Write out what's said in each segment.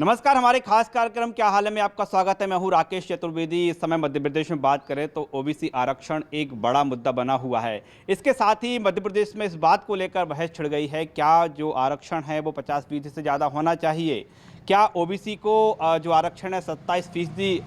नमस्कार, हमारे खास कार्यक्रम क्या हाल है में आपका स्वागत है। मैं हूं राकेश चतुर्वेदी। इस समय मध्य प्रदेश में बात करें तो ओबीसी आरक्षण एक बड़ा मुद्दा बना हुआ है। इसके साथ ही मध्य प्रदेश में इस बात को लेकर बहस छिड़ गई है, क्या जो आरक्षण है वो 50% से ज़्यादा होना चाहिए। क्या ओबीसी को जो आरक्षण है 27%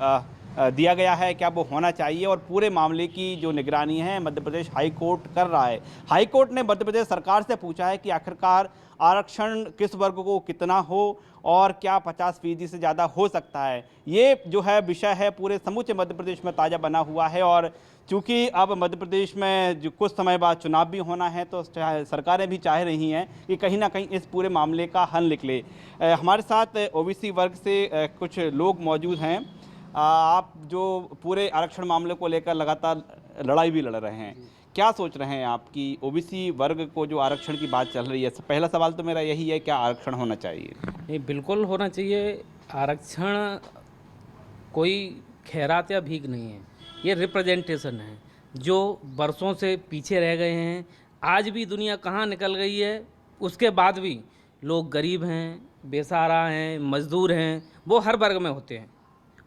दिया गया है, क्या वो होना चाहिए। और पूरे मामले की जो निगरानी है मध्य प्रदेश हाई कोर्ट कर रहा है। हाई कोर्ट ने मध्य प्रदेश सरकार से पूछा है कि आखिरकार आरक्षण किस वर्ग को कितना हो और क्या 50% से ज़्यादा हो सकता है। ये जो है विषय है पूरे समूचे मध्य प्रदेश में ताज़ा बना हुआ है। और चूंकि अब मध्य प्रदेश में जो कुछ समय बाद चुनाव भी होना है तो सरकारें भी चाह रही हैं कि कहीं ना कहीं इस पूरे मामले का हल निकले। हमारे साथ ओबीसी वर्ग से कुछ लोग मौजूद हैं। आप जो पूरे आरक्षण मामले को लेकर लगातार लड़ाई भी लड़ रहे हैं, क्या सोच रहे हैं आप कि ओबीसी वर्ग को जो आरक्षण की बात चल रही है। पहला सवाल तो मेरा यही है, क्या आरक्षण होना चाहिए। नहीं, बिल्कुल होना चाहिए। आरक्षण कोई खैरात या भीख नहीं है, ये रिप्रेजेंटेशन है। जो बरसों से पीछे रह गए हैं, आज भी दुनिया कहाँ निकल गई है, उसके बाद भी लोग गरीब हैं, बेसहारा हैं, मजदूर हैं, वो हर वर्ग में होते हैं।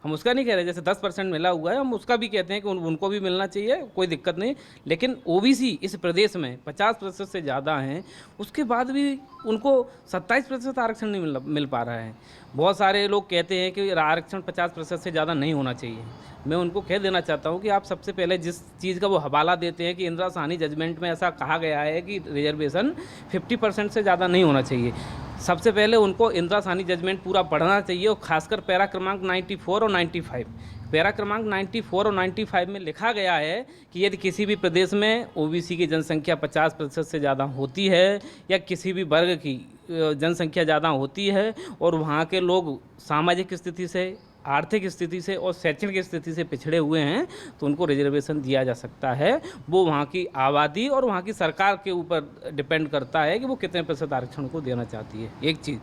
हम उसका नहीं कह रहे, जैसे 10% मिला हुआ है हम उसका भी कहते हैं कि उनको भी मिलना चाहिए, कोई दिक्कत नहीं। लेकिन ओबीसी इस प्रदेश में 50% से ज़्यादा हैं, उसके बाद भी उनको 27% आरक्षण नहीं मिल पा रहा है। बहुत सारे लोग कहते हैं कि आरक्षण 50% से ज़्यादा नहीं होना चाहिए। मैं उनको कह देना चाहता हूँ कि आप सबसे पहले जिस चीज़ का वो हवाला देते हैं कि इंदिरा साहनी जजमेंट में ऐसा कहा गया है कि रिजर्वेशन 50% से ज़्यादा नहीं होना चाहिए। सबसे पहले उनको इंदिरा साहनी जजमेंट पूरा पढ़ना चाहिए, और खासकर पैरा क्रमांक 94 और 95। पैरा क्रमांक 94 और 95 में लिखा गया है कि यदि किसी भी प्रदेश में ओबीसी की जनसंख्या 50% से ज़्यादा होती है या किसी भी वर्ग की जनसंख्या ज़्यादा होती है और वहाँ के लोग सामाजिक स्थिति से, आर्थिक स्थिति से और शैक्षणिक स्थिति से पिछड़े हुए हैं, तो उनको रिजर्वेशन दिया जा सकता है। वो वहाँ की आबादी और वहाँ की सरकार के ऊपर डिपेंड करता है कि वो कितने प्रतिशत आरक्षण को देना चाहती है। एक चीज़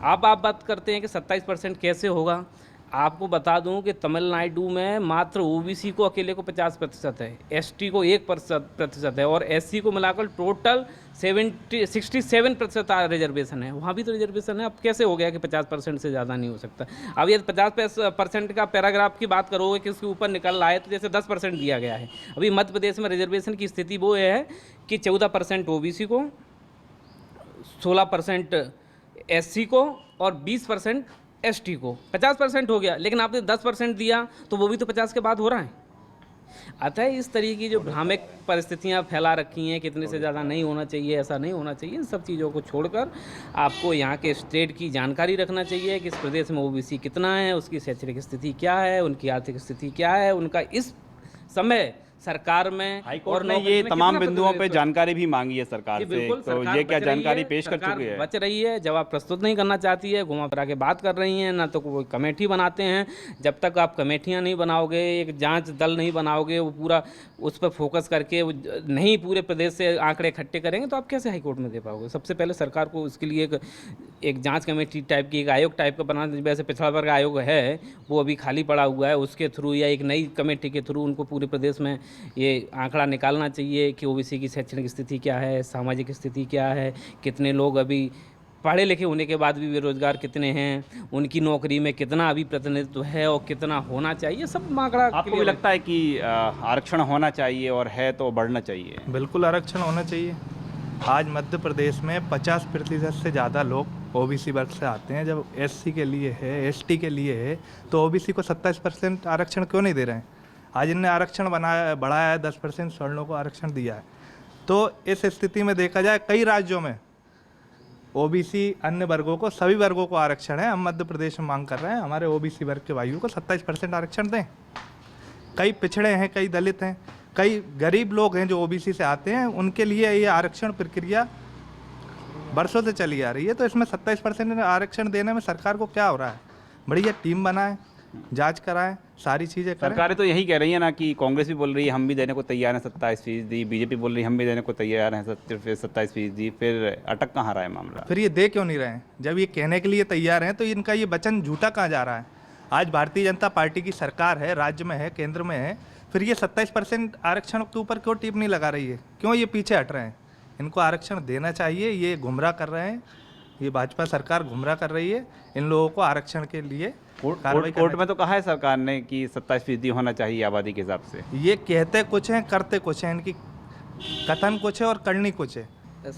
आप बात करते हैं कि 27% कैसे होगा। आपको बता दूं कि तमिलनाडु में मात्र ओबीसी को अकेले को 50% है, एसटी को 1% है और एससी को मिलाकर टोटल 67% रिजर्वेशन है। वहाँ भी तो रिजर्वेशन है। अब कैसे हो गया कि 50% से ज़्यादा नहीं हो सकता। अब ये 50% का पैराग्राफ की बात करोगे कि उसके ऊपर निकल रहा है, तो जैसे 10% दिया गया है। अभी मध्य प्रदेश में रिजर्वेशन की स्थिति वो है कि 14% ओबीसी को, 16% एससी को और 20% एसटी को। 50% हो गया, लेकिन आपने 10% दिया तो वो भी तो 50 के बाद हो रहा है। अतः इस तरीके की जो भ्रामक परिस्थितियां फैला रखी हैं, कितने से ज़्यादा नहीं होना चाहिए, ऐसा नहीं होना चाहिए, इन सब चीज़ों को छोड़कर आपको यहाँ के स्टेट की जानकारी रखना चाहिए कि इस प्रदेश में ओबीसी कितना है, उसकी शैक्षणिक स्थिति क्या है, उनकी आर्थिक स्थिति क्या है, उनका इस समय सरकार में हाईकोर्ट ने ये तमाम बिंदुओं पे जानकारी भी मांगी है सरकार से, तो ये क्या जानकारी पेश कर चुकी है। बच रही है, जवाब प्रस्तुत नहीं करना चाहती है, घुमा फिरा के बात कर रही हैं। ना तो कोई कमेटी बनाते हैं, जब तक आप कमेटियां नहीं बनाओगे, एक जांच दल नहीं बनाओगे, वो पूरा उस पर फोकस करके नहीं पूरे प्रदेश से आंकड़े इकट्ठे करेंगे, तो आप कैसे हाईकोर्ट में दे पाओगे। सबसे पहले सरकार को इसके लिए एक जाँच कमेटी टाइप की, एक आयोग टाइप का बनाना। वैसे पिछड़ा वर्ग आयोग है, वो अभी खाली पड़ा हुआ है, उसके थ्रू या एक नई कमेटी के थ्रू उनको पूरे प्रदेश में ये आंकड़ा निकालना चाहिए कि ओबीसी की शैक्षणिक स्थिति क्या है, सामाजिक स्थिति क्या है, कितने लोग अभी पढ़े लिखे होने के बाद भी बेरोजगार कितने हैं, उनकी नौकरी में कितना अभी प्रतिनिधित्व है और कितना होना चाहिए, सब आंकड़ा। आपको भी लगता है कि आरक्षण होना चाहिए और है तो बढ़ना चाहिए। बिल्कुल आरक्षण होना चाहिए। आज मध्य प्रदेश में 50% से ज़्यादा लोग ओबीसी वर्ग से आते हैं। जब एससी के लिए है, एसटी के लिए है, तो ओबीसी को 27% आरक्षण क्यों नहीं दे रहे हैं। आज इनने आरक्षण बढ़ाया है, 10% सवर्णों को आरक्षण दिया है। तो इस स्थिति में देखा जाए, कई राज्यों में ओबीसी अन्य वर्गों को, सभी वर्गों को आरक्षण है। हम मध्य प्रदेश में मांग कर रहे हैं हमारे ओबीसी वर्ग के भाइयों को 27% आरक्षण दें। कई पिछड़े हैं, कई दलित हैं, कई गरीब लोग हैं जो ओबीसी से आते हैं, उनके लिए ये आरक्षण प्रक्रिया बरसों से चली आ रही है। तो इसमें 27% आरक्षण देने में सरकार को क्या हो रहा है। बढ़िया टीम बनाएं, जांच कराएं, सारी चीज़ें करें। सरकारें तो यही कह रही है ना कि कांग्रेस भी बोल रही है हम भी देने को तैयार हैं 27%, बीजेपी बोल रही है हम भी देने को तैयार हैं 27%, फिर अटक कहाँ रहा है मामला। फिर ये दे क्यों नहीं रहे हैं। जब ये कहने के लिए तैयार हैं तो इनका ये वचन झूठा कहाँ जा रहा है। आज भारतीय जनता पार्टी की सरकार है, राज्य में है, केंद्र में है, फिर ये 27% आरक्षण के ऊपर क्यों टिप्पणी लगा रही है, क्यों ये पीछे हट रहे हैं। इनको आरक्षण देना चाहिए, ये गुमराह कर रहे हैं, ये भाजपा सरकार गुमराह कर रही है इन लोगों को आरक्षण के लिए कार्रवाई कोर्ट में तो कहा है सरकार ने कि 27% होना चाहिए आबादी के हिसाब से। ये कहते कुछ हैं करते कुछ हैं, इनकी कथन कुछ है और करनी कुछ है।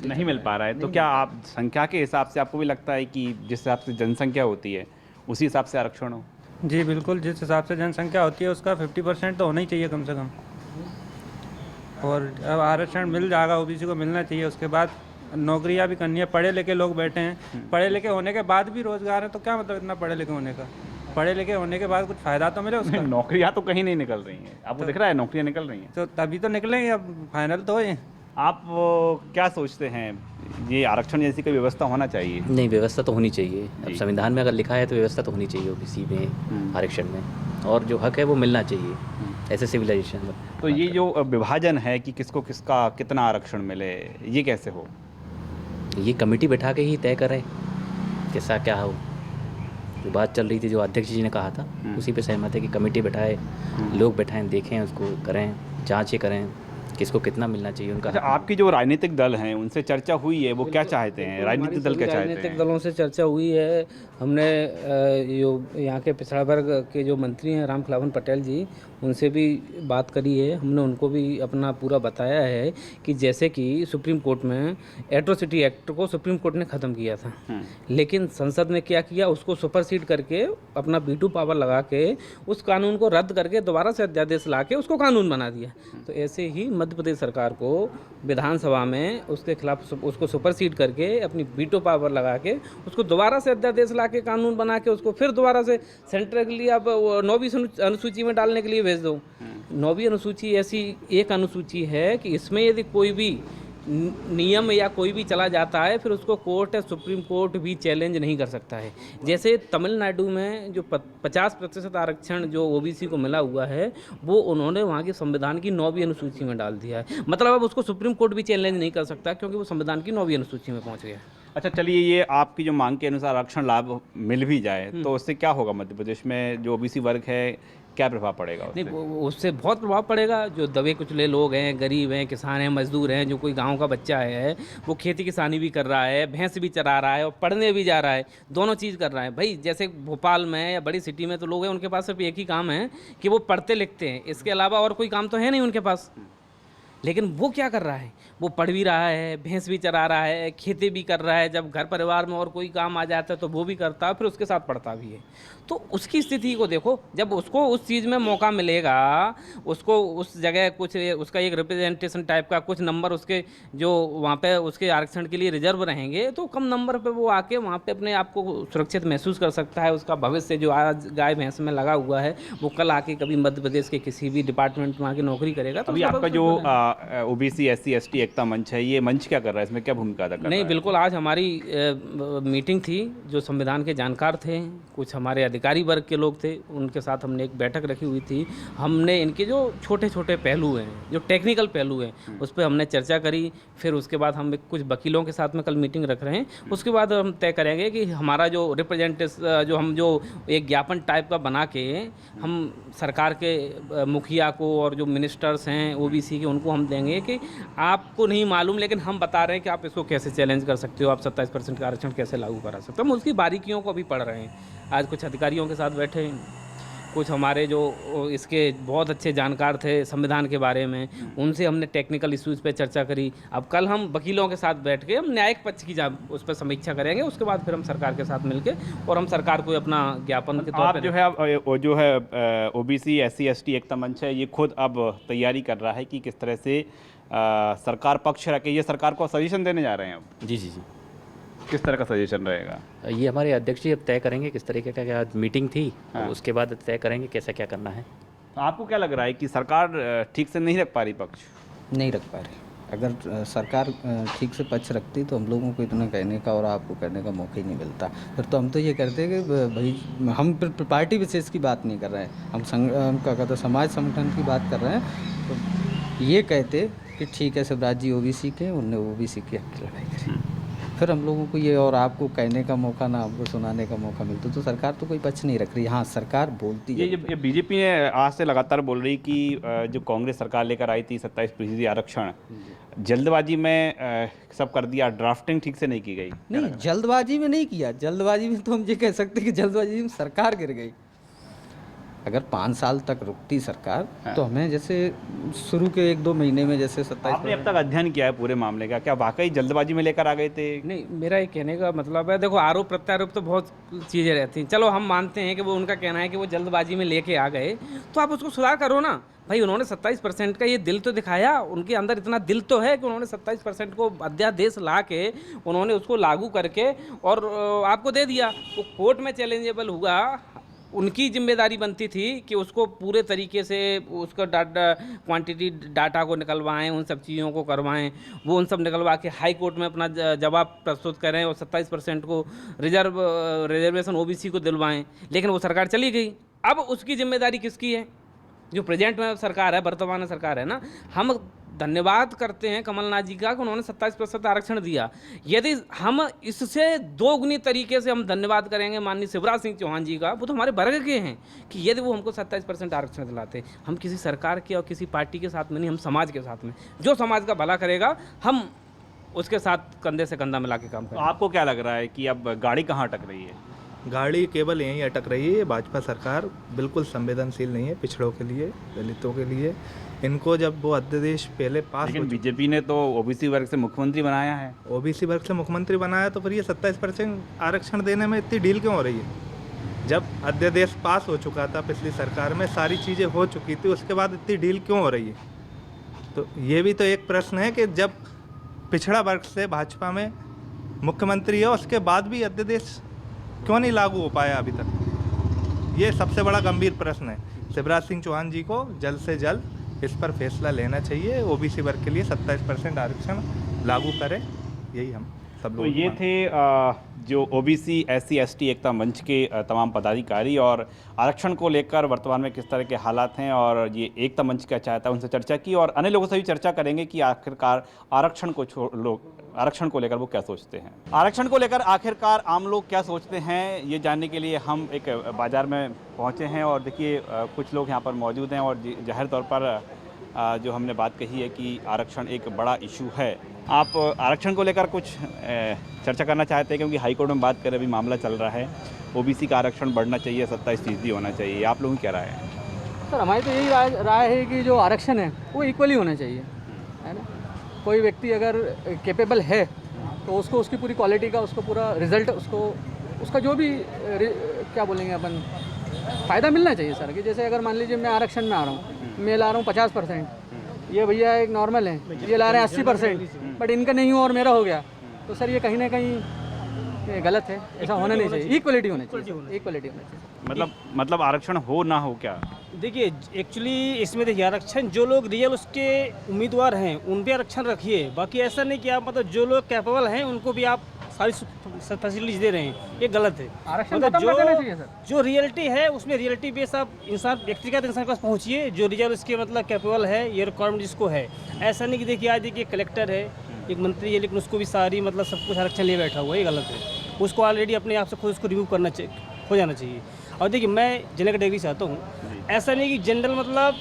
नहीं मिल पा रहा है तो क्या आप संख्या के हिसाब से आपको भी लगता है कि जिस हिसाब से जनसंख्या होती है उसी हिसाब से आरक्षण हो? जी बिल्कुल, जिस हिसाब से जनसंख्या होती है उसका 50% तो होना ही चाहिए कम से कम। और अब आरक्षण मिल जाएगा, ओबीसी को मिलना चाहिए। उसके बाद नौकरियां भी करनी है। पढ़े लिखे लोग बैठे हैं, पढ़े लिखे होने के बाद भी रोजगार है तो क्या मतलब इतना पढ़े लिखे होने का? पढ़े लिखे होने के बाद कुछ फ़ायदा तो मिले उसका। नौकरियां तो कहीं नहीं निकल रही हैं, आपको दिख रहा है नौकरियां निकल रही हैं? तो तभी तो निकलेंगे, अब फाइनल तो है। आप क्या सोचते हैं, ये आरक्षण जैसी कोई व्यवस्था होना चाहिए? नहीं, व्यवस्था तो होनी चाहिए। अब संविधान में अगर लिखा है तो व्यवस्था तो होनी चाहिए ओबीसी में, आरक्षण में, और जो हक है वो मिलना चाहिए ऐसे सिविलाइजेशन में। तो ये जो विभाजन है कि किसको किसका कितना आरक्षण मिले, ये कैसे हो? ये कमेटी बैठा के ही तय करें कैसा क्या हो। जो बात चल रही थी, जो अध्यक्ष जी ने कहा था, उसी पे सहमत है कि कमेटी बैठाए, लोग बैठाएं, देखें, उसको करें, जाँचें करें किसको कितना मिलना चाहिए उनका। अच्छा, आपकी जो राजनीतिक दल हैं उनसे चर्चा हुई है, वो क्या चाहते हैं? राजनीतिक दल क्या चाहते हैं? राजनीतिक दलों से चर्चा हुई है। हमने जो यहाँ के पिछड़ा वर्ग के जो मंत्री हैं रामखिलावन पटेल जी, उनसे भी बात करी है। हमने उनको भी अपना पूरा बताया है कि जैसे कि सुप्रीम कोर्ट में एट्रोसिटी एक्ट को सुप्रीम कोर्ट ने ख़त्म किया था, लेकिन संसद ने क्या किया, उसको सुपरसीड करके अपना वीटो पावर लगा के उस कानून को रद्द करके दोबारा से अध्यादेश ला के उसको कानून बना दिया। तो ऐसे ही मध्य प्रदेश सरकार को विधानसभा में उसके खिलाफ उसको सुपरसीड करके अपनी वीटो पावर लगा के उसको दोबारा से अध्यादेश ला के कानून बना के उसको फिर दोबारा से सेंटर के लिए अब 9वीं अनुसूची में डालने के लिए भेज दो। 9वीं अनुसूची ऐसी एक अनुसूची है कि इसमें यदि कोई भी नियम या कोई भी चला जाता है फिर उसको कोर्ट या सुप्रीम कोर्ट भी चैलेंज नहीं कर सकता है। जैसे तमिलनाडु में जो 50% आरक्षण जो ओबीसी को मिला हुआ है वो उन्होंने वहाँ के संविधान की 9वीं अनुसूची में डाल दिया है। मतलब अब उसको सुप्रीम कोर्ट भी चैलेंज नहीं कर सकता क्योंकि वो संविधान की 9वीं अनुसूची में पहुँच गया। अच्छा, चलिए, ये आपकी जो मांग के अनुसार आरक्षण लाभ मिल भी जाए तो उससे क्या होगा? मध्य प्रदेश में जो ओबीसी वर्ग है क्या प्रभाव पड़ेगा उससे? नहीं, उससे बहुत प्रभाव पड़ेगा। जो दबे कुचले लोग हैं, गरीब हैं, किसान हैं, मजदूर हैं, जो कोई गांव का बच्चा है वो खेती किसानी भी कर रहा है, भैंस भी चरा रहा है और पढ़ने भी जा रहा है, दोनों चीज़ कर रहा है। भाई जैसे भोपाल में या बड़ी सिटी में तो लोग हैं उनके पास सिर्फ एक ही काम है कि वो पढ़ते लिखते हैं, इसके अलावा और कोई काम तो है नहीं उनके पास। लेकिन वो क्या कर रहा है, वो पढ़ भी रहा है, भैंस भी चरा रहा है, खेती भी कर रहा है, जब घर परिवार में और कोई काम आ जाता है तो वो भी करता है, फिर उसके साथ पढ़ता भी है। तो उसकी स्थिति को देखो, जब उसको उस चीज़ में मौका मिलेगा, उसको उस जगह कुछ उसका एक रिप्रेजेंटेशन टाइप का कुछ नंबर उसके जो वहाँ पे उसके आरक्षण के लिए रिजर्व रहेंगे तो कम नंबर पे वो आके वहाँ पे अपने आप को सुरक्षित महसूस कर सकता है। उसका भविष्य जो आज गाय भैंस में लगा हुआ है वो कल आके कभी मध्य प्रदेश के किसी भी डिपार्टमेंट में आके नौकरी करेगा। तो अभी आपका जो ओबीसी SC ST एकता मंच है, ये मंच क्या कर रहा है, इसमें क्या भूमिका अदा कर रहा है? नहीं, बिल्कुल, आज हमारी मीटिंग थी, जो संविधान के जानकार थे, कुछ हमारे अधिकारी वर्ग के लोग थे, उनके साथ हमने एक बैठक रखी हुई थी। हमने इनके जो छोटे छोटे पहलू हैं, जो टेक्निकल पहलू हैं, उस पर हमने चर्चा करी। फिर उसके बाद हम कुछ वकीलों के साथ में कल मीटिंग रख रहे हैं। उसके बाद हम तय करेंगे कि हमारा जो रिप्रेजेंटेशन जो एक ज्ञापन टाइप का बना के हम सरकार के मुखिया को और जो मिनिस्टर्स हैं ओबीसी के, उनको हम देंगे कि आपको नहीं मालूम लेकिन हम बता रहे हैं कि आप इसको कैसे चैलेंज कर सकते हो, आप 27% का आरक्षण कैसे लागू करा सकते हो। हम उसकी बारीकियों को भी पढ़ रहे हैं। आज कुछ अधिकारियों के साथ बैठे, कुछ हमारे जो इसके बहुत अच्छे जानकार थे संविधान के बारे में, उनसे हमने टेक्निकल इश्यूज़ पे चर्चा करी। अब कल हम वकीलों के साथ बैठ के हम न्यायिक पक्ष की उस पर समीक्षा करेंगे। उसके बाद फिर हम सरकार के साथ मिलके और हम सरकार को अपना ज्ञापन के तौर पे जो है ओबीसी SC ST एकता मंच है, ये खुद अब तैयारी कर रहा है कि किस तरह से सरकार पक्ष रख के ये सरकार को सजेशन देने जा रहे हैं अब। जी जी जी। किस तरह का सजेशन रहेगा? ये हमारे अध्यक्ष जी अब तय करेंगे किस तरीके का, क्या मीटिंग थी। हाँ। उसके बाद तय करेंगे कैसा क्या करना है। आपको क्या लग रहा है कि सरकार ठीक से नहीं रख पा रही पक्ष? नहीं रख पा रही। अगर सरकार ठीक से पक्ष रखती तो हम लोगों को इतना कहने का और आपको कहने का मौका ही नहीं मिलता। फिर तो हम तो ये करते कि भाई हम पार्टी विशेष की बात नहीं कर रहे हैं, हम क्या कहते समाज संगठन की बात कर रहे हैं। तो ये कहते कि ठीक है शिवराज जी ओबीसी के, उनने ओबीसी की हक की लड़ाई करी, फिर हम लोगों को ये और आपको कहने का मौका ना हमको सुनाने का मौका मिलता तो सरकार तो कोई पक्ष नहीं रख रही। हाँ, सरकार बोलती है। ये बीजेपी ने आज से लगातार बोल रही कि जो कांग्रेस सरकार लेकर आई थी 27% आरक्षण, जल्दबाजी में सब कर दिया, ड्राफ्टिंग ठीक से नहीं की गई। नहीं, जल्दबाजी में नहीं किया। जल्दबाजी में तो हम ये कह सकते कि जल्दबाजी में सरकार गिर गई। अगर 5 साल तक रुकती सरकार तो हमें जैसे शुरू के 1-2 महीने में जैसे 27 आपने अब तक अध्ययन किया है पूरे मामले का, क्या वाकई जल्दबाजी में लेकर आ गए थे? नहीं, मेरा ये कहने का मतलब है, देखो आरोप प्रत्यारोप तो बहुत चीज़ें रहती हैं। चलो हम मानते हैं कि वो उनका कहना है कि वो जल्दबाजी में लेके आ गए, तो आप उसको सुधार करो ना भाई। उन्होंने 27% का ये दिल तो दिखाया, उनके अंदर इतना दिल तो है कि उन्होंने 27% को अध्यादेश ला के उन्होंने उसको लागू करके और आपको दे दिया। वो कोर्ट में चैलेंजेबल हुआ, उनकी जिम्मेदारी बनती थी कि उसको पूरे तरीके से उसका क्वांटिटी डाटा को निकलवाएं, उन सब चीज़ों को करवाएं, वो उन सब निकलवा के हाई कोर्ट में अपना जवाब प्रस्तुत करें और 27% को रिजर्वेशन ओबीसी को दिलवाएं। लेकिन वो सरकार चली गई। अब उसकी जिम्मेदारी किसकी है? जो प्रेजेंट में सरकार है, वर्तमान सरकार है ना। हम धन्यवाद करते हैं कमलनाथ जी का कि उन्होंने 27% आरक्षण दिया। यदि हम इससे दोगुनी तरीके से हम धन्यवाद करेंगे माननीय शिवराज सिंह चौहान जी का, वो तो हमारे वर्ग के हैं, कि यदि वो हमको 27% आरक्षण दिलाते। हम किसी सरकार के और किसी पार्टी के साथ में नहीं, हम समाज के साथ में, जो समाज का भला करेगा हम उसके साथ कंधे से कंधा मिला के काम तो करेंगे। आपको क्या लग रहा है कि अब गाड़ी कहाँ अटक रही है? गाड़ी केवल यहीं अटक रही है। भाजपा सरकार बिल्कुल संवेदनशील नहीं है पिछड़ों के लिए, दलितों के लिए। इनको जब वो अध्यादेश पहले पास, लेकिन बीजेपी ने तो ओबीसी वर्ग से मुख्यमंत्री बनाया है। ओबीसी वर्ग से मुख्यमंत्री बनाया, तो फिर ये 27% आरक्षण देने में इतनी डील क्यों हो रही है? जब अध्यादेश पास हो चुका था पिछली सरकार में, सारी चीज़ें हो चुकी थी, उसके बाद इतनी डील क्यों हो रही है? तो ये भी तो एक प्रश्न है कि जब पिछड़ा वर्ग से भाजपा में मुख्यमंत्री है, उसके बाद भी अध्यादेश क्यों नहीं लागू हो पाया अभी तक? ये सबसे बड़ा गंभीर प्रश्न है। शिवराज सिंह चौहान जी को जल्द से जल्द इस पर फैसला लेना चाहिए। ओबीसी वर्ग के लिए 27% आरक्षण लागू करें, यही हम सब तो लोग। ये थे जो ओबीसी SC ST एकता मंच के तमाम पदाधिकारी, और आरक्षण को लेकर वर्तमान में किस तरह के हालात हैं और ये एकता मंच क्या चाहता है, उनसे चर्चा की। और अन्य लोगों से भी चर्चा करेंगे कि आखिरकार आरक्षण को लेकर वो क्या सोचते हैं। आरक्षण को लेकर आखिरकार आम लोग क्या सोचते हैं, ये जानने के लिए हम एक बाज़ार में पहुँचे हैं। और देखिए कुछ लोग यहाँ पर मौजूद हैं, और जाहिर तौर पर जो हमने बात कही है कि आरक्षण एक बड़ा इशू है। आप आरक्षण को लेकर कुछ चर्चा करना चाहते हैं? क्योंकि हाई कोर्ट में बात करें, अभी मामला चल रहा है, ओबीसी का आरक्षण बढ़ना चाहिए, 27% होना चाहिए। आप लोगों की क्या राय है? सर हमारी तो यही राय है कि जो आरक्षण है वो इक्वली होना चाहिए, है ना। कोई व्यक्ति अगर कैपेबल है तो उसको उसकी पूरी क्वालिटी का, उसको पूरा रिजल्ट, उसका जो भी क्या बोलेंगे अपन, फ़ायदा मिलना चाहिए सर। कि जैसे अगर मान लीजिए मैं आरक्षण में आ रहा हूँ, मैं ला रहा हूँ 50%, ये भैया एक नॉर्मल है, ये ला रहे हैं 80%, बट इनका नहीं हुआ और मेरा हो गया, तो सर ये कहीं ना कहीं ये गलत है। ऐसा होना नहीं चाहिए, इक्वलिटी होना चाहिए, इक्वलिटी होना चाहिए। मतलब आरक्षण हो ना हो क्या? देखिए एक्चुअली इसमें देखिए आरक्षण जो लोग रियल उसके उम्मीदवार हैं उन पे आरक्षण रखिए। बाकी ऐसा नहीं कि आप मतलब जो लोग कैपेबल हैं उनको भी आप सारी फैसिलिटीज दे रहे हैं, ये गलत है। आरक्षण मतलब खत्म कर देना चाहिए सर। जो रियलिटी है उसमें रियलिटी बेस आप इंसान, व्यक्तिगत इंसान के पास पहुँचिए जो रियल उसके मतलब कैपेबल है, ये रिक्वायरमेंट जिसको है। ऐसा नहीं कि देखिए आज देखिए कलेक्टर है, एक मंत्री है, लेकिन उसको भी सारी मतलब सब कुछ आरक्षण लिए बैठा हुआ है, ये गलत है। उसको ऑलरेडी अपने आप से खुद उसको रिव्यू करना चाहिए, हो जाना चाहिए। और देखिए मैं जनरल कैटेगरी से आता हूँ, ऐसा नहीं कि जनरल मतलब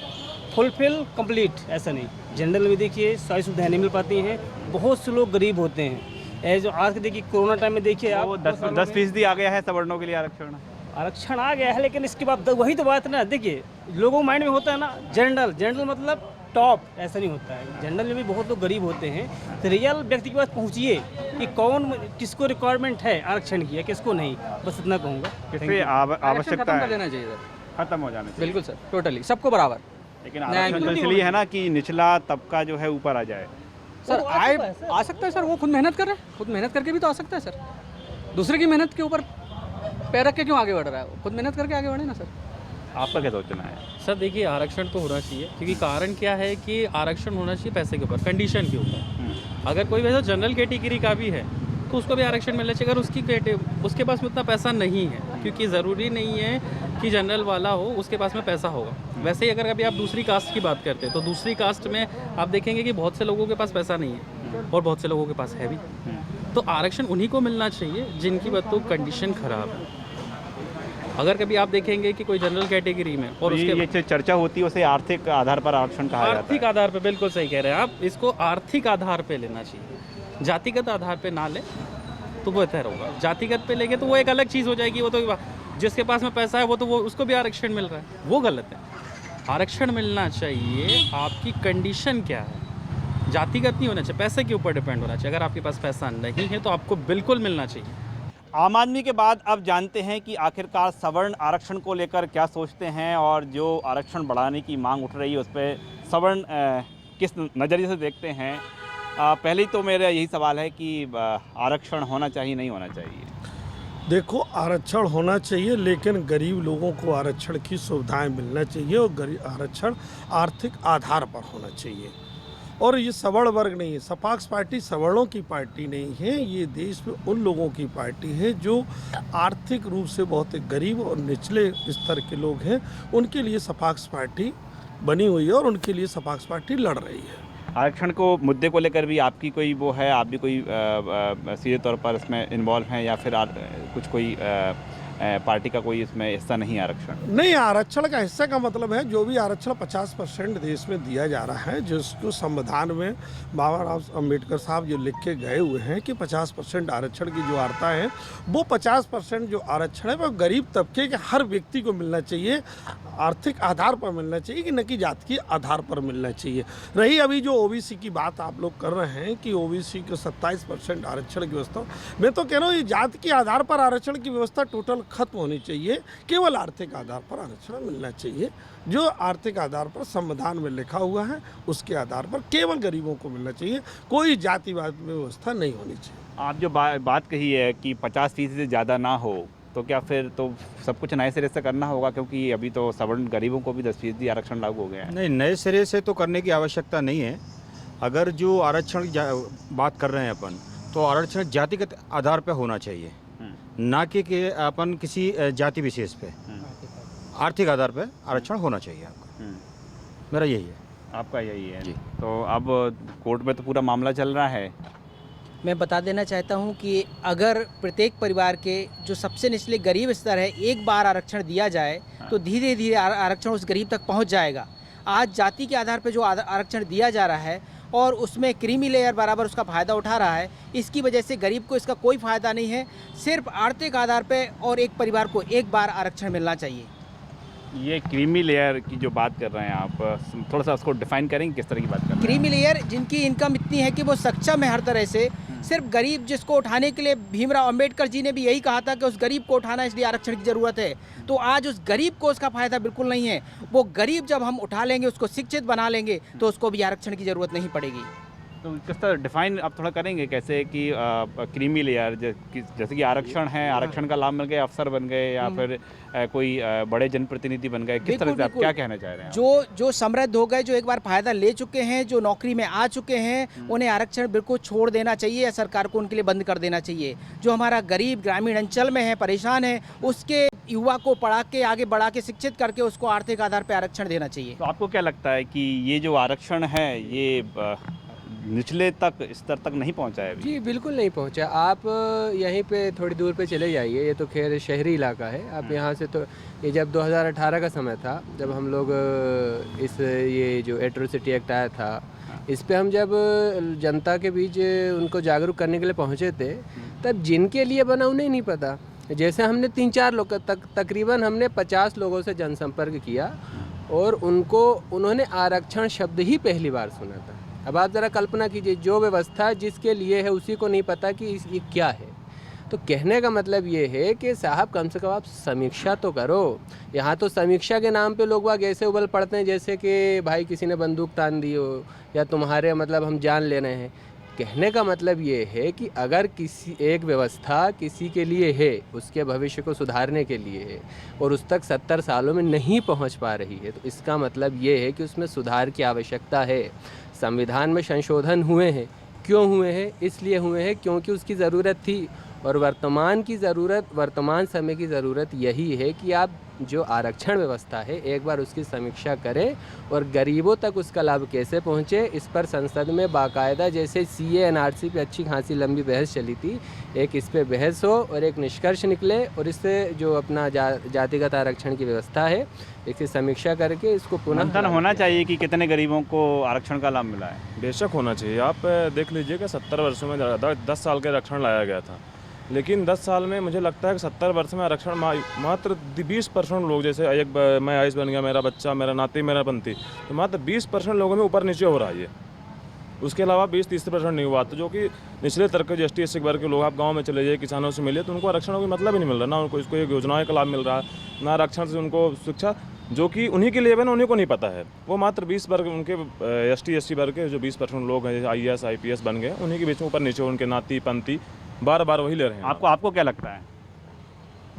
फुलफिल कंप्लीट, ऐसा नहीं। जनरल में देखिए सारी सुविधाएं नहीं मिल पाती हैं, बहुत से लोग गरीब होते हैं। जो आज के देखिए कोरोना टाइम में देखिए आप 10% आ गया है सवर्णों के लिए आरक्षण आ गया है, लेकिन इसके बाद वही तो बात ना। देखिए लोगों के माइंड में होता है ना जनरल मतलब टॉप, ऐसा नहीं होता है। जनरल में भी बहुत लोग गरीब होते हैं। तो रियल व्यक्ति के पास पहुँचिए कि कौन किसको रिक्वायरमेंट है आरक्षण की या किसको नहीं, बस इतना कहूँगा। आवश्यकता खत्म कर है, देना चाहिए सर, खत्म हो जाने चाहिए। बिल्कुल सर, टोटली सबको बराबर। लेकिन आरक्षण तो इसलिए है ना कि निचला तबका जो है ऊपर आ जाए। सर आ सकता है सर, वो खुद मेहनत कर रहा है, खुद मेहनत करके भी तो आ सकता है सर। दूसरे की मेहनत के ऊपर पैर रख के क्यों आगे बढ़ रहा है? वो खुद मेहनत करके आगे बढ़े ना सर। आपका क्या सोचना है? सर देखिए आरक्षण तो होना चाहिए, क्योंकि कारण क्या है कि आरक्षण होना चाहिए पैसे के ऊपर, कंडीशन के ऊपर। अगर कोई वैसा जनरल कैटेगरी का भी है तो उसको भी आरक्षण मिलना चाहिए। अगर उसके पास में उतना पैसा नहीं है, क्योंकि ज़रूरी नहीं है कि जनरल वाला हो उसके पास में पैसा होगा। वैसे ही अगर कभी आप दूसरी कास्ट की बात करते हैं तो दूसरी कास्ट में आप देखेंगे कि बहुत से लोगों के पास पैसा नहीं है और बहुत से लोगों के पास है भी। तो आरक्षण उन्हीं को मिलना चाहिए जिनकी मतलब कंडीशन ख़राब है। अगर कभी आप देखेंगे कि कोई जनरल कैटेगरी में और उसके ये जो चर्चा होती है उसे आर्थिक आधार पर आरक्षण कहा जाता आर्थिक है। आधार पे, बिल्कुल सही कह रहे हैं आप, इसको आर्थिक आधार पे लेना चाहिए, जातिगत आधार पे ना ले तो बेहतर होगा। जातिगत पे लेंगे तो वो एक अलग चीज़ हो जाएगी, वो तो जिसके पास में पैसा है वो तो वो उसको भी आरक्षण मिल रहा है, वो गलत है। आरक्षण मिलना चाहिए, आपकी कंडीशन क्या है, जातिगत नहीं होना चाहिए, पैसे के ऊपर डिपेंड होना चाहिए। अगर आपके पास पैसा नहीं है तो आपको बिल्कुल मिलना चाहिए। आम आदमी के बाद अब जानते हैं कि आखिरकार सवर्ण आरक्षण को लेकर क्या सोचते हैं और जो आरक्षण बढ़ाने की मांग उठ रही है उस पर सवर्ण किस नज़रिए से देखते हैं। पहले तो मेरा यही सवाल है कि आरक्षण होना चाहिए नहीं होना चाहिए। देखो, आरक्षण होना चाहिए, लेकिन गरीब लोगों को आरक्षण की सुविधाएं मिलना चाहिए और गरीब आरक्षण आर्थिक आधार पर होना चाहिए। और ये सवर्ण वर्ग नहीं है, सपाक्स पार्टी सवर्णों की पार्टी नहीं है, ये देश में उन लोगों की पार्टी है जो आर्थिक रूप से बहुत गरीब और निचले स्तर के लोग हैं, उनके लिए सपाक्स पार्टी बनी हुई है और उनके लिए सपाक्स पार्टी लड़ रही है। आरक्षण को मुद्दे को लेकर भी आपकी कोई वो है, आप भी कोई सीधे तौर पर इसमें इन्वॉल्व हैं या फिर कुछ कोई पार्टी का कोई इसमें हिस्सा नहीं है आरक्षण? नहीं, आरक्षण का हिस्सा का मतलब है जो भी आरक्षण 50% देश में दिया जा रहा है, जिसको संविधान में बाबा साहब अम्बेडकर साहब जो लिख के गए हुए हैं कि 50% आरक्षण की जो वार्ता है, वो 50% जो आरक्षण है वो गरीब तबके के हर व्यक्ति को मिलना चाहिए, आर्थिक आधार पर मिलना चाहिए कि न कि जात के आधार पर मिलना चाहिए। रही अभी जो ओबीसी की बात आप लोग कर रहे हैं कि ओबीसी को 27% आरक्षण की व्यवस्था, मैं तो कह रहा हूँ ये जात के आधार पर आरक्षण की व्यवस्था टोटल खत्म होनी चाहिए, केवल आर्थिक आधार पर आरक्षण मिलना चाहिए। जो आर्थिक आधार पर संविधान में लिखा हुआ है उसके आधार पर केवल गरीबों को मिलना चाहिए, कोई जातिवाद में व्यवस्था नहीं होनी चाहिए। आप जो बात कही है कि 50% से ज़्यादा ना हो, तो क्या फिर तो सब कुछ नए सिरे से करना होगा, क्योंकि अभी तो सवर्ण गरीबों को भी 10% आरक्षण लागू हो गया है। नहीं, नए सिरे से तो करने की आवश्यकता नहीं है। अगर जो आरक्षण की बात कर रहे हैं अपन, तो आरक्षण जातिगत आधार पर होना चाहिए, ना कि अपन किसी जाति विशेष पे, आर्थिक आधार पे आरक्षण होना चाहिए आपका। मेरा यही है। आपका यही है जी। तो अब कोर्ट में तो पूरा मामला चल रहा है। मैं बता देना चाहता हूं कि अगर प्रत्येक परिवार के जो सबसे निचले गरीब स्तर है एक बार आरक्षण दिया जाए तो धीरे धीरे आरक्षण उस गरीब तक पहुंच जाएगा। आज जाति के आधार पर जो आरक्षण दिया जा रहा है और उसमें क्रीमी लेयर बराबर उसका फ़ायदा उठा रहा है, इसकी वजह से गरीब को इसका कोई फ़ायदा नहीं है। सिर्फ आर्थिक आधार पे और एक परिवार को एक बार आरक्षण मिलना चाहिए। ये क्रीमी लेयर की जो बात कर रहे हैं आप, थोड़ा सा उसको डिफाइन करेंगे, किस तरह की बात कर रहे हैं? क्रीमी लेयर जिनकी इनकम इतनी है कि वो सक्षम है हर तरह से, सिर्फ गरीब जिसको उठाने के लिए भीमराव अंबेडकर जी ने भी यही कहा था कि उस गरीब को उठाना, इसलिए आरक्षण की ज़रूरत है। तो आज उस गरीब को उसका फ़ायदा बिल्कुल नहीं है। वो गरीब जब हम उठा लेंगे, उसको शिक्षित बना लेंगे, तो उसको भी आरक्षण की ज़रूरत नहीं पड़ेगी। तो किस तरह डिफाइन आप थोड़ा करेंगे कैसे कि क्रीमी लेयर जैसे कि आरक्षण है, आरक्षण का लाभ मिल गए, अफसर बन गए या फिर कोई बड़े जनप्रतिनिधि बन गए, किस तरह से आप क्या कहना चाह रहे हैं? जो समृद्ध हो गए, जो एक बार फ़ायदा ले चुके हैं, जो नौकरी में आ चुके हैं, उन्हें आरक्षण बिल्कुल छोड़ देना चाहिए या सरकार को उनके लिए बंद कर देना चाहिए। जो हमारा गरीब ग्रामीण अंचल में है, परेशान है, उसके युवा को पढ़ा के आगे बढ़ा के शिक्षित करके उसको आर्थिक आधार पर आरक्षण देना चाहिए। तो आपको क्या लगता है कि ये जो आरक्षण है ये निचले तक स्तर तक नहीं पहुंचा है अभी? जी बिल्कुल नहीं पहुंचा। आप यहीं पे थोड़ी दूर पे चले जाइए, ये तो खैर शहरी इलाका है। आप यहाँ से तो ये जब 2018 का समय था, जब हम लोग ये जो एट्रोसिटी एक्ट आया था, इस पे हम जब जनता के बीच उनको जागरूक करने के लिए पहुँचे थे, तब जिनके लिए बना उन्हें नहीं पता। जैसे हमने 3-4 लोग तकरीबन हमने 50 लोगों से जनसंपर्क किया और उन्होंने आरक्षण शब्द ही पहली बार सुना था। अब आप ज़रा कल्पना कीजिए, जो व्यवस्था जिसके लिए है उसी को नहीं पता कि ये क्या है। तो कहने का मतलब ये है कि साहब कम से कम आप समीक्षा तो करो। यहाँ तो समीक्षा के नाम पे लोग वाग ऐसे उबल पड़ते हैं जैसे कि भाई किसी ने बंदूक तान दी हो या तुम्हारे मतलब हम जान ले रहे हैं। कहने का मतलब ये है कि अगर किसी एक व्यवस्था किसी के लिए है, उसके भविष्य को सुधारने के लिए है और उस तक 70 सालों में नहीं पहुंच पा रही है, तो इसका मतलब ये है कि उसमें सुधार की आवश्यकता है। संविधान में संशोधन हुए हैं, क्यों हुए हैं? इसलिए हुए हैं क्योंकि उसकी ज़रूरत थी। और वर्तमान समय की ज़रूरत यही है कि आप जो आरक्षण व्यवस्था है एक बार उसकी समीक्षा करे और गरीबों तक उसका लाभ कैसे पहुंचे, इस पर संसद में बाकायदा जैसे CA NRC पे अच्छी खासी लंबी बहस चली थी, एक इस पे बहस हो और एक निष्कर्ष निकले और इससे जो अपना जातिगत आरक्षण की व्यवस्था है इसकी समीक्षा करके इसको पुनः मंथन होना चाहिए कि कितने गरीबों को आरक्षण का लाभ मिला है। बेशक होना चाहिए। आप देख लीजिए कि 70 वर्षों में 10 साल का आरक्षण लाया गया था, लेकिन 10 साल में मुझे लगता है कि 70 वर्ष में आरक्षण मात्र 20% लोग, जैसे मैं आयुष बन गया, मेरा बच्चा, मेरा नाती, मेरा बनती, तो मात्र 20% लोगों में ऊपर नीचे हो रहा है ये। उसके अलावा 20-30% नहीं हुआ। तो जो कि निचले तर्क के ST SC वर्ग के लोग, आप गाँव में चले जाइए, किसानों से मिले, तो उनको आरक्षण का कोई मतलब ही नहीं मिल रहा, ना उनको इसको एक योजनाओं का लाभ मिल रहा है, ना आरक्षण से उनको शिक्षा जो कि उन्हीं के लिए है ना, उन्हीं को नहीं पता है। वो मात्र 20 वर्ग उनके ST SC वर्ग के जो 20% लोग हैं, IAS IPS बन गए, उन्हीं के बीच में ऊपर नीचे उनके नाती पंती बार बार वही ले रहे हैं। आपको क्या लगता है?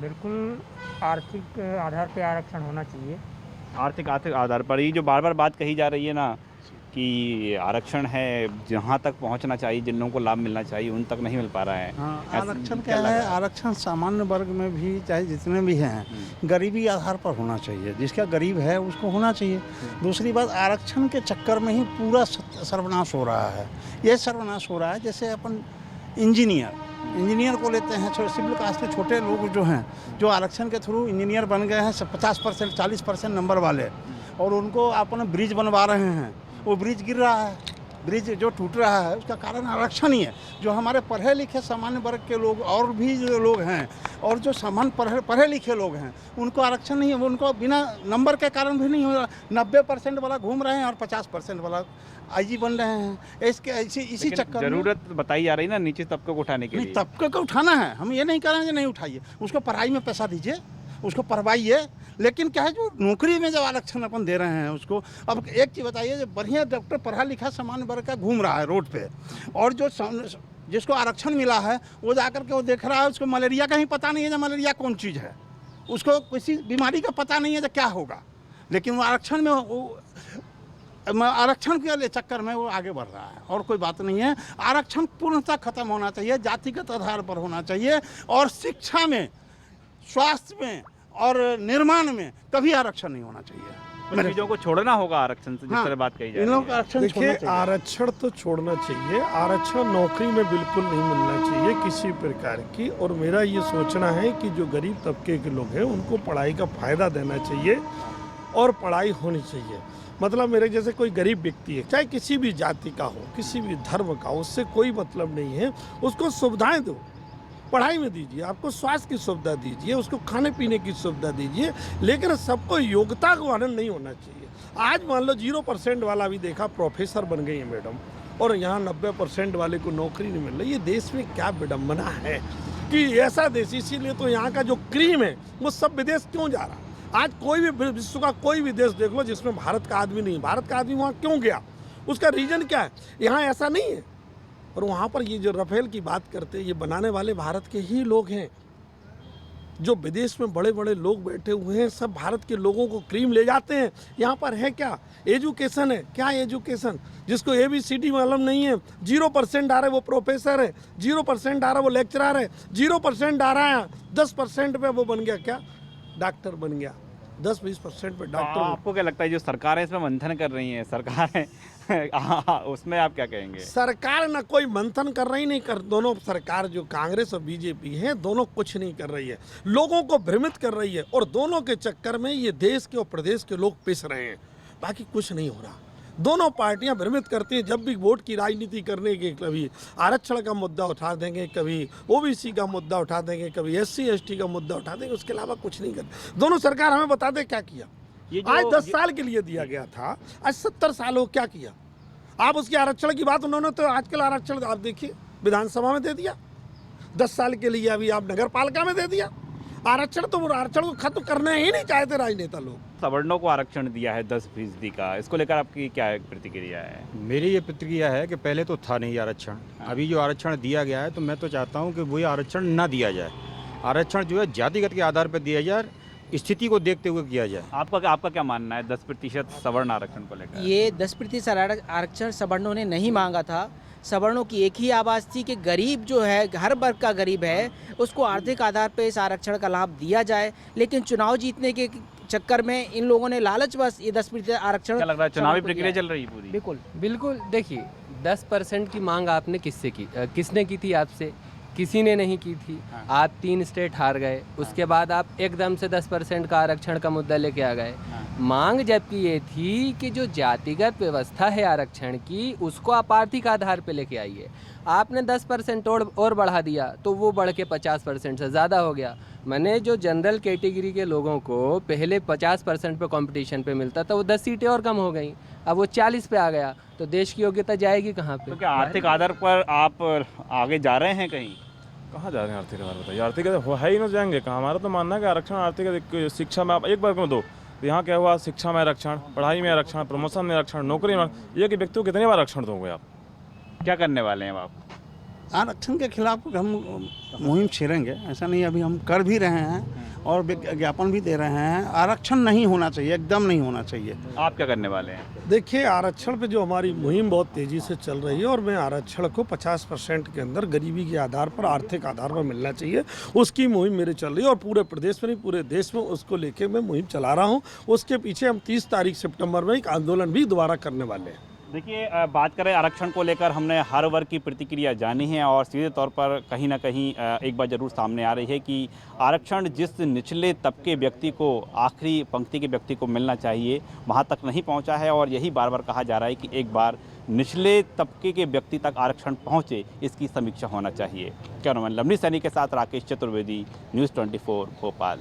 बिल्कुल आर्थिक आधार पे आरक्षण होना चाहिए। आर्थिक आधार पर ही जो बार बार बात कही जा रही है ना कि आरक्षण है जहाँ तक पहुँचना चाहिए, जिन लोगों को लाभ मिलना चाहिए उन तक नहीं मिल पा रहा है। हाँ, आरक्षण क्या है, आरक्षण सामान्य वर्ग में भी चाहे जितने भी हैं गरीबी आधार पर होना चाहिए। जिसका गरीब है उसको होना चाहिए। दूसरी बात, आरक्षण के चक्कर में ही पूरा सर्वनाश हो रहा है। ये सर्वनाश हो रहा है जैसे अपन इंजीनियर को लेते हैं, सिविल कास्ट के छोटे लोग जो हैं, जो आरक्षण के थ्रू इंजीनियर बन गए हैं 50% 40% नंबर वाले, और उनको अपन ब्रिज बनवा रहे हैं, वो ब्रिज गिर रहा है, ब्रिज जो टूट रहा है उसका कारण आरक्षण ही है। जो हमारे पढ़े लिखे सामान्य वर्ग के लोग और भी जो लोग हैं और जो सामान्य पढ़े लिखे लोग हैं उनको आरक्षण नहीं है, उनको बिना नंबर के कारण भी नहीं हो रहा। 90% वाला घूम रहे हैं और 50% वाला IG बन रहे हैं। इसी चक्कर जरूरत बताई जा रही ना नीचे तबके को उठाने के लिए। तबके को उठाना है, हम ये नहीं करेंगे नहीं उठाइए, उसको पढ़ाई में पैसा दीजिए, उसको पढ़वाइए। लेकिन क्या है, जो नौकरी में जब आरक्षण अपन दे रहे हैं उसको, अब एक चीज़ बताइए, जो बढ़िया डॉक्टर पढ़ा लिखा सामान्य वर्ग का घूम रहा है रोड पे, और जो जिसको आरक्षण मिला है वो जाकर के वो देख रहा है, उसको मलेरिया का ही पता नहीं है जो मलेरिया कौन चीज़ है, उसको किसी बीमारी का पता नहीं है जो क्या होगा, लेकिन वो आरक्षण में आरक्षण के चक्कर में वो आगे बढ़ रहा है। और कोई बात नहीं है। आरक्षण पूर्णतः खत्म होना चाहिए, जातिगत आधार पर होना चाहिए, और शिक्षा में, स्वास्थ्य में और निर्माण में कभी आरक्षण नहीं होना चाहिए। चीज़ों को छोड़ना होगा आरक्षण से, जिस तरह बात कही जा रही है। देखिए, आरक्षण तो छोड़ना चाहिए, आरक्षण नौकरी में बिल्कुल नहीं मिलना चाहिए किसी प्रकार की। और मेरा ये सोचना है कि जो गरीब तबके के लोग हैं उनको पढ़ाई का फ़ायदा देना चाहिए और पढ़ाई होनी चाहिए। मतलब मेरे जैसे कोई गरीब व्यक्ति है, चाहे किसी भी जाति का हो, किसी भी धर्म का हो, उससे कोई मतलब नहीं है, उसको सुविधाएं दो, पढ़ाई में दीजिए, आपको स्वास्थ्य की सुविधा दीजिए, उसको खाने पीने की सुविधा दीजिए, लेकिन सबको योग्यता को आनंद नहीं होना चाहिए। आज मान लो 0% वाला भी देखा प्रोफेसर बन गई है मैडम, और यहाँ 90% वाले को नौकरी नहीं मिल रही। ये देश में क्या विडम्बना है कि ऐसा देश, इसीलिए तो यहाँ का जो क्रीम है वो सब विदेश क्यों जा रहा है। आज कोई भी विश्व का कोई भी देश देख लो जिसमें भारत का आदमी नहीं, भारत का आदमी वहाँ क्यों गया, उसका रीजन क्या है। यहाँ ऐसा नहीं है। और वहाँ पर ये जो राफेल की बात करते हैं, ये बनाने वाले भारत के ही लोग हैं। जो विदेश में बड़े बड़े लोग बैठे हुए हैं, सब भारत के लोगों को क्रीम ले जाते हैं। यहाँ पर है क्या, एजुकेशन है क्या, एजुकेशन जिसको ABCD मालूम नहीं है, 0% आ रहा है वो प्रोफेसर है, 0% आ रहा है वो लेक्चरर है, 0% आ रहा है 10% पे वो बन गया क्या, डॉक्टर बन गया। 10-20% पे डॉक्टर। आपको क्या लगता है जो सरकार है इसमें मंथन कर रही है, सरकार है उसमें आप क्या कहेंगे? सरकार ना कोई मंथन कर रही नहीं कर, दोनों सरकार जो कांग्रेस और BJP है दोनों कुछ नहीं कर रही है, लोगों को भ्रमित कर रही है, और दोनों के चक्कर में ये देश के और प्रदेश के लोग पिस रहे हैं, बाकी कुछ नहीं हो रहा। दोनों पार्टियां भ्रमित करती हैं। जब भी वोट की राजनीति करने के, कभी आरक्षण का मुद्दा उठा देंगे, कभी OBC का मुद्दा उठा देंगे, कभी SC ST का मुद्दा उठा देंगे, उसके अलावा कुछ नहीं करते। दोनों सरकार हमें बता दे क्या किया। आज 10 साल के लिए दिया गया था, आज 70 साल हो, क्या किया आप। उसके आरक्षण की बात उन्होंने तो आजकल आरक्षण आप देखिए विधानसभा में दे दिया, 10 साल के लिए अभी आप नगर पालिका में दे दिया। आरक्षण को खत्म करना ही नहीं चाहते राजनेता लोग। सवर्णों को आरक्षण दिया है 10% का, इसको लेकर आपकी क्या प्रतिक्रिया है? मेरी ये प्रतिक्रिया है कि पहले तो था नहीं आरक्षण, अभी जो आरक्षण दिया गया है तो मैं तो चाहता हूँ कि वही आरक्षण ना दिया जाए। आरक्षण जो है जातिगत के आधार पर दिया जाए, स्थिति को देखते हुए किया जाए। आपका क्या मानना है 10% सवर्ण आरक्षण को लेकर? ये 10% आरक्षण सवर्णों ने नहीं मांगा था, सवर्णों की एक ही आवाज़ थी कि गरीब जो है, हर वर्ग का गरीब है, उसको आर्थिक आधार पर इस आरक्षण का लाभ दिया जाए। लेकिन चुनाव जीतने के चक्कर में इन लोगों ने लालच बस ये 10% आरक्षण, क्या लग रहा है चुनावी प्रक्रिया चल रही है पूरी? बिल्कुल बिल्कुल। देखिए 10% की मांग आपने किससे की? किसने की थी आपसे? किसी ने नहीं की थी। आप 3 स्टेट हार गए, उसके बाद आप एकदम से 10% का आरक्षण का मुद्दा लेके आ गए। मांग जबकि ये थी कि जो जातिगत व्यवस्था है आरक्षण की, उसको आप आर्थिक आधार पे लेके आइए। आपने 10% और बढ़ा दिया तो वो बढ़ के 50% से ज़्यादा हो गया। मैंने जो जनरल कैटेगरी के लोगों को पहले 50% पे कंपटीशन पे मिलता था, वो 10 सीटें और कम हो गई, अब वो 40 पे आ गया, तो देश की योग्यता जाएगी कहाँ पे? तो क्या आर्थिक आधार पर आप आगे जा रहे हैं कहीं? कहाँ जा रहे हैं आर्थिक आधार? बताइए, आर्थिक आधार है ही ना, जाएंगे कहाँ? हमारा तो मानना है कि आरक्षण आर्थिक शिक्षा में आप एक वर्ग में दो, तो यहाँ क्या हुआ? शिक्षा में आरक्षण, पढ़ाई में आरक्षण, प्रमोशन में आरक्षण, नौकरी में, ये कि व्यक्ति को कितने बार आरक्षण दोगे आप? क्या करने वाले हैं आप? आरक्षण के खिलाफ हम मुहिम छेड़ेंगे, ऐसा नहीं, अभी हम कर भी रहे हैं और ज्ञापन भी दे रहे हैं। आरक्षण नहीं होना चाहिए, एकदम नहीं होना चाहिए। आप क्या करने वाले हैं? देखिए, आरक्षण पे जो हमारी मुहिम बहुत तेज़ी से चल रही है और मैं आरक्षण को 50% के अंदर गरीबी के आधार पर, आर्थिक आधार पर मिलना चाहिए, उसकी मुहिम मेरी चल रही है और पूरे प्रदेश में नहीं, पूरे देश में उसको लेके मैं मुहिम चला रहा हूँ। उसके पीछे हम 30 तारीख सितंबर में एक आंदोलन भी दोबारा करने वाले हैं। देखिए, बात करें आरक्षण को लेकर, हमने हर वर्ग की प्रतिक्रिया जानी है और सीधे तौर पर कहीं ना कहीं एक बात ज़रूर सामने आ रही है कि आरक्षण जिस निचले तबके व्यक्ति को, आखिरी पंक्ति के व्यक्ति को मिलना चाहिए, वहां तक नहीं पहुंचा है। और यही बार बार कहा जा रहा है कि एक बार निचले तबके के व्यक्ति तक आरक्षण पहुंचे, इसकी समीक्षा होना चाहिए। कैमरामैन लवनी सैनी के साथ राकेश चतुर्वेदी, न्यूज़ 24 भोपाल।